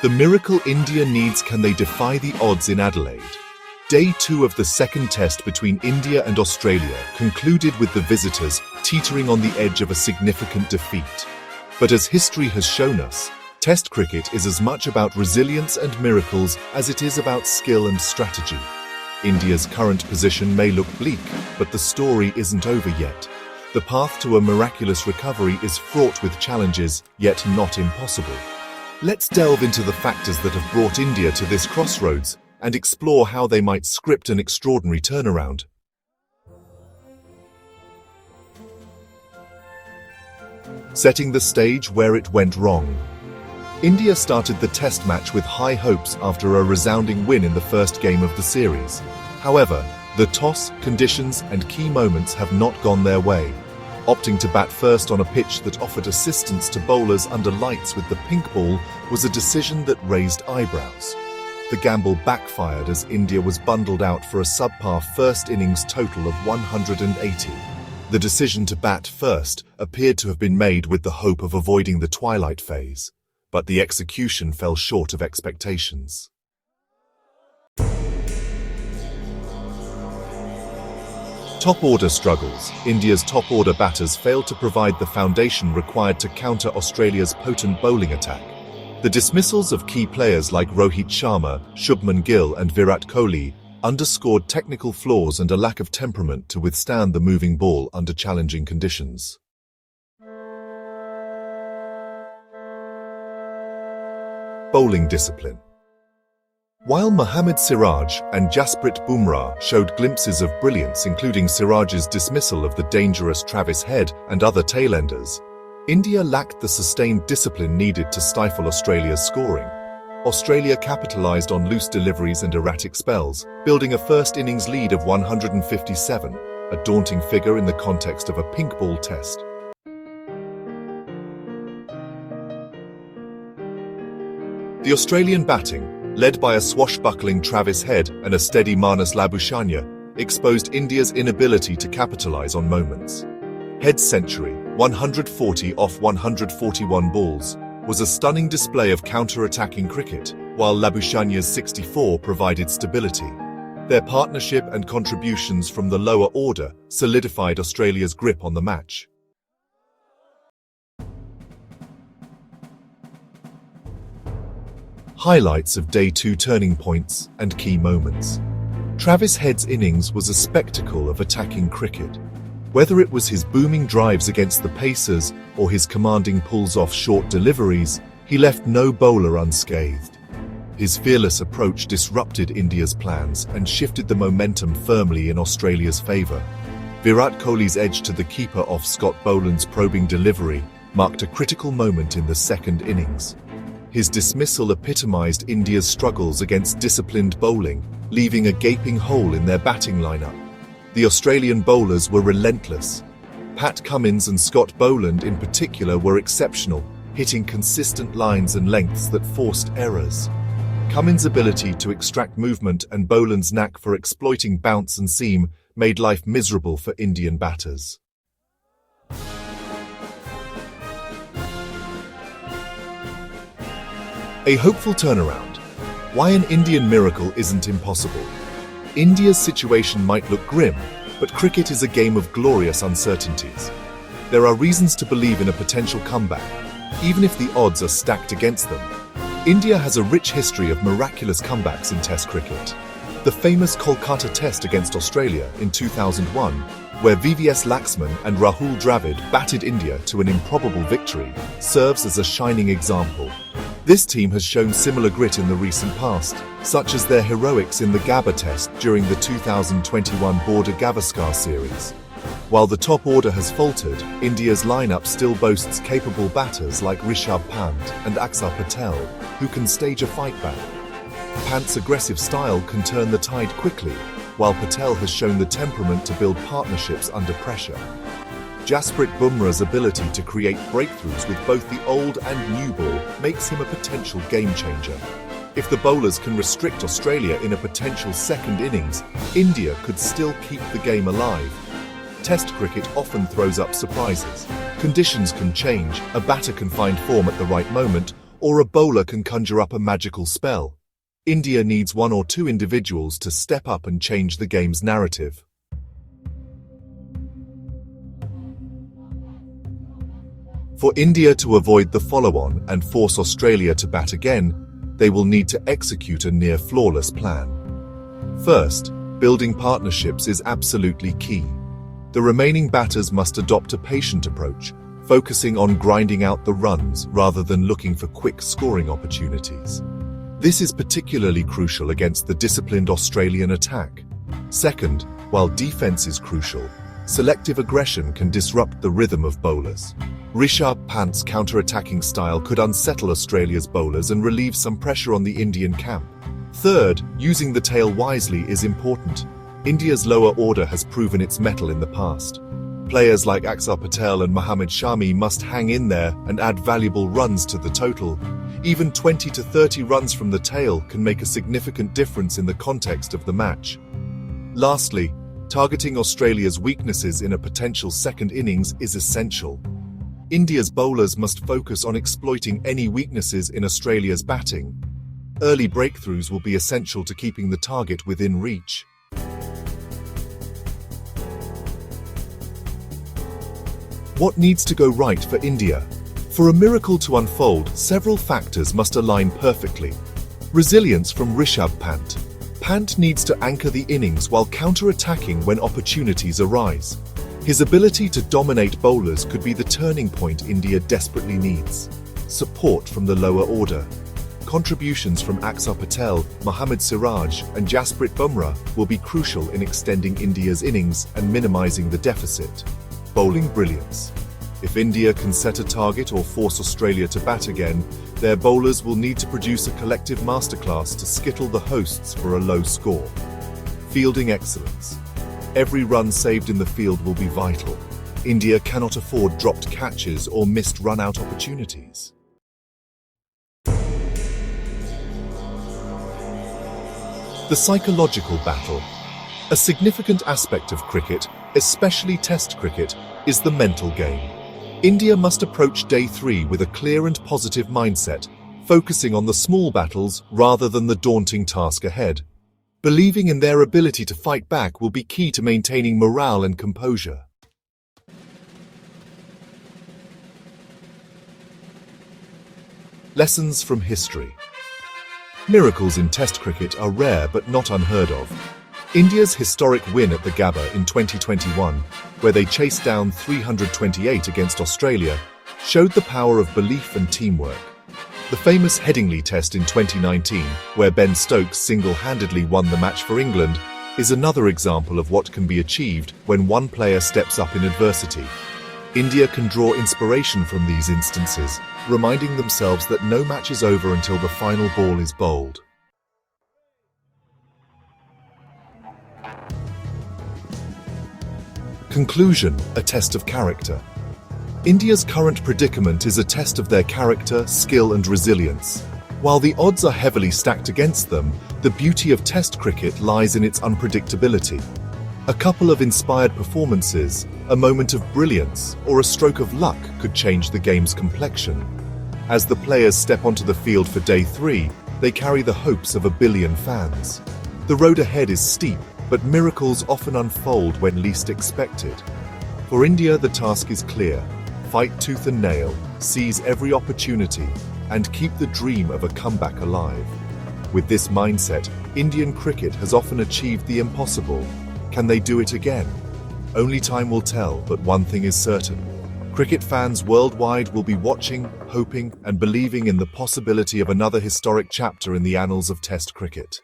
The miracle India needs. Can they defy the odds in Adelaide? Day 2 of the second test between India and Australia concluded with the visitors teetering on the edge of a significant defeat. But as history has shown us, Test cricket is as much about resilience and miracles as it is about skill and strategy. India's current position may look bleak, but the story isn't over yet. The path to a miraculous recovery is fraught with challenges, yet not impossible. Let's delve into the factors that have brought India to this crossroads and explore how they might script an extraordinary turnaround. Setting the stage where it went wrong. India started the test match with high hopes after a resounding win in the first game of the series. However, the toss, conditions, and key moments have not gone their way. Opting to bat first on a pitch that offered assistance to bowlers under lights with the pink ball was a decision that raised eyebrows. The gamble backfired as India was bundled out for a subpar first innings total of 180. The decision to bat first appeared to have been made with the hope of avoiding the twilight phase, but the execution fell short of expectations. Top order struggles. India's top order batters failed to provide the foundation required to counter Australia's potent bowling attack. The dismissals of key players like Rohit Sharma, Shubman Gill and Virat Kohli underscored technical flaws and a lack of temperament to withstand the moving ball under challenging conditions. Bowling discipline. While Mohammad Siraj and Jasprit Bumrah showed glimpses of brilliance, including Siraj's dismissal of the dangerous Travis Head and other tailenders, India lacked the sustained discipline needed to stifle Australia's scoring. Australia capitalised on loose deliveries and erratic spells, building a first innings lead of 157, a daunting figure in the context of a pink ball test. The Australian batting, led by a swashbuckling Travis Head and a steady Marnus Labuschagne, exposed India's inability to capitalise on moments. Head's century, 140 off 141 balls, was a stunning display of counter-attacking cricket, while Labuschagne's 64 provided stability. Their partnership and contributions from the lower order solidified Australia's grip on the match. Highlights of Day 2 turning points and key moments. Travis Head's innings was a spectacle of attacking cricket. Whether it was his booming drives against the pacers or his commanding pulls off short deliveries, he left no bowler unscathed. His fearless approach disrupted India's plans and shifted the momentum firmly in Australia's favour. Virat Kohli's edge to the keeper off Scott Boland's probing delivery marked a critical moment in the second innings. His dismissal epitomised India's struggles against disciplined bowling, leaving a gaping hole in their batting lineup. The Australian bowlers were relentless. Pat Cummins and Scott Boland in particular were exceptional, hitting consistent lines and lengths that forced errors. Cummins' ability to extract movement and Boland's knack for exploiting bounce and seam made life miserable for Indian batters. A hopeful turnaround. Why an Indian miracle isn't impossible. India's situation might look grim, but cricket is a game of glorious uncertainties. There are reasons to believe in a potential comeback, even if the odds are stacked against them. India has a rich history of miraculous comebacks in Test cricket. The famous Kolkata Test against Australia in 2001, where VVS Laxman and Rahul Dravid batted India to an improbable victory, serves as a shining example. This team has shown similar grit in the recent past, such as their heroics in the Gabba Test during the 2021 Border Gavaskar series. While the top order has faltered, India's lineup still boasts capable batters like Rishabh Pant and Axar Patel, who can stage a fight back. Pant's aggressive style can turn the tide quickly, while Patel has shown the temperament to build partnerships under pressure. Jasprit Bumrah's ability to create breakthroughs with both the old and new ball makes him a potential game-changer. If the bowlers can restrict Australia in a potential second innings, India could still keep the game alive. Test cricket often throws up surprises. Conditions can change, a batter can find form at the right moment, or a bowler can conjure up a magical spell. India needs one or two individuals to step up and change the game's narrative. For India to avoid the follow-on and force Australia to bat again, they will need to execute a near-flawless plan. First, building partnerships is absolutely key. The remaining batters must adopt a patient approach, focusing on grinding out the runs rather than looking for quick scoring opportunities. This is particularly crucial against the disciplined Australian attack. Second, while defense is crucial, selective aggression can disrupt the rhythm of bowlers. Rishabh Pant's counter-attacking style could unsettle Australia's bowlers and relieve some pressure on the Indian camp. Third, using the tail wisely is important. India's lower order has proven its mettle in the past. Players like Axar Patel and Mohammad Shami must hang in there and add valuable runs to the total. Even 20 to 30 runs from the tail can make a significant difference in the context of the match. Lastly, targeting Australia's weaknesses in a potential second innings is essential. India's bowlers must focus on exploiting any weaknesses in Australia's batting. Early breakthroughs will be essential to keeping the target within reach. What needs to go right for India? For a miracle to unfold, several factors must align perfectly. Resilience from Rishabh Pant. Pant needs to anchor the innings while counter-attacking when opportunities arise. His ability to dominate bowlers could be the turning point India desperately needs. Support from the lower order. Contributions from Axar Patel, Mohammad Siraj, and Jasprit Bumrah will be crucial in extending India's innings and minimizing the deficit. Bowling brilliance. If India can set a target or force Australia to bat again, their bowlers will need to produce a collective masterclass to skittle the hosts for a low score. Fielding excellence. Every run saved in the field will be vital. India cannot afford dropped catches or missed run-out opportunities. The psychological battle. A significant aspect of cricket, especially Test cricket, is the mental game. India must approach day 3 with a clear and positive mindset, focusing on the small battles rather than the daunting task ahead. Believing in their ability to fight back will be key to maintaining morale and composure. Lessons from history. Miracles in Test cricket are rare but not unheard of. India's historic win at the Gabba in 2021, where they chased down 328 against Australia, showed the power of belief and teamwork. The famous Headingley Test in 2019, where Ben Stokes single-handedly won the match for England, is another example of what can be achieved when one player steps up in adversity. India can draw inspiration from these instances, reminding themselves that no match is over until the final ball is bowled. Conclusion: a test of character. India's current predicament is a test of their character, skill and resilience. While the odds are heavily stacked against them, the beauty of Test cricket lies in its unpredictability. A couple of inspired performances, a moment of brilliance, or a stroke of luck could change the game's complexion. As the players step onto the field for day 3, they carry the hopes of 1 billion fans. The road ahead is steep, but miracles often unfold when least expected. For India, the task is clear. Fight tooth and nail, seize every opportunity, and keep the dream of a comeback alive. With this mindset, Indian cricket has often achieved the impossible. Can they do it again? Only time will tell, but one thing is certain. Cricket fans worldwide will be watching, hoping, and believing in the possibility of another historic chapter in the annals of Test cricket.